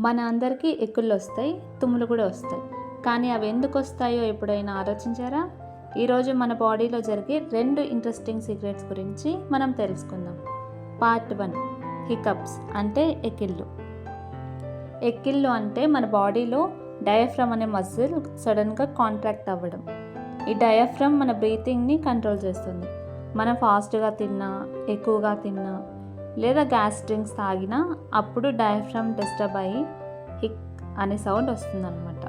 మన అందరికీ ఎక్కిళ్ళు వస్తాయి, తుమ్ములు కూడా వస్తాయి. కానీ అవి ఎందుకు వస్తాయో ఎప్పుడైనా ఆలోచించారా? ఈరోజు మన బాడీలో జరిగే 2 ఇంట్రెస్టింగ్ సీక్రెట్స్ గురించి మనం తెలుసుకుందాం. పార్ట్ 1, హికప్స్ అంటే ఎక్కిళ్ళు. ఎక్కిళ్ళు అంటే మన బాడీలో డయాఫ్రమ్ అనే మజిల్ సడన్గా కాంట్రాక్ట్ అవ్వడం. ఈ డయాఫ్రమ్ మన బ్రీతింగ్ని కంట్రోల్ చేస్తుంది. మనం ఫాస్ట్గా తిన్నా, ఎక్కువగా తిన్నా లేదా గ్యాస్ డ్రింక్స్ తాగినా అప్పుడు డయాఫ్రమ్ డిస్టర్బ్ అయ్యి హిక్ అనే సౌండ్ వస్తుందన్నమాట.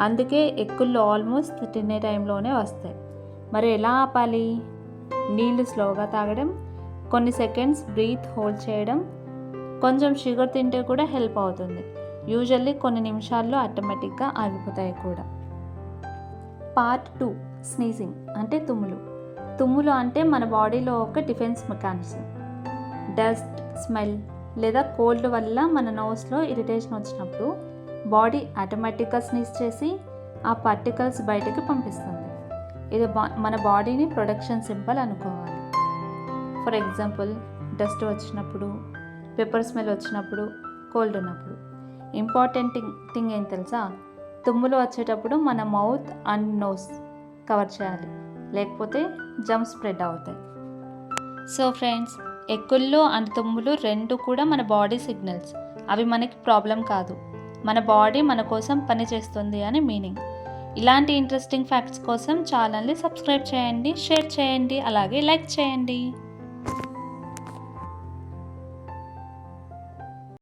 అందుకే ఎక్కిళ్ళు ఆల్మోస్ట్ తినే టైంలోనే వస్తాయి. మరి ఎలా ఆపాలి? నీళ్ళు స్లోగా తాగడం, కొన్ని సెకండ్స్ బ్రీత్ హోల్డ్ చేయడం, కొంచెం షుగర్ తింటే కూడా హెల్ప్ అవుతుంది. యూజువల్లీ కొన్ని నిమిషాల్లో ఆటోమేటిక్గా ఆగిపోతాయి కూడా. పార్ట్ 2, స్నీజింగ్ అంటే తుమ్ములు. తుమ్ములు అంటే మన బాడీలో ఒక డిఫెన్స్ మెకానిజం. డస్ట్, స్మెల్ లేదా కోల్డ్ వల్ల మన నోస్లో ఇరిటేషన్ వచ్చినప్పుడు బాడీ ఆటోమేటిక్గా స్నీజ్ చేసి ఆ పార్టికల్స్ బయటకు పంపిస్తుంది. ఇది మన బాడీని ప్రొటెక్షన్ సింబల్ అనుకోవాలి. ఫర్ ఎగ్జాంపుల్, డస్ట్ వచ్చినప్పుడు, పెప్పర్ స్మెల్ వచ్చినప్పుడు, కోల్డ్ ఉన్నప్పుడు. ఇంపార్టెంట్ థింగ్ ఏం తెలుసా? తుమ్ములు వచ్చేటప్పుడు మన మౌత్ అండ్ నోస్ కవర్ చేయాలి, లేకపోతే జమ్స్ స్ప్రెడ్ అవుతాయి. సో ఫ్రెండ్స్, ఎక్కిళ్ళు అండ్ తుమ్ములు 2 కూడా మన బాడీ సిగ్నల్స్. అవి మనకి ప్రాబ్లం కాదు, మన బాడీ మన కోసం పని చేస్తుంది అని మీనింగ్. ఇలాంటి ఇంట్రెస్టింగ్ ఫ్యాక్ట్స్ కోసం ఛానల్ని సబ్స్క్రైబ్ చేయండి, షేర్ చేయండి, అలాగే లైక్ చేయండి.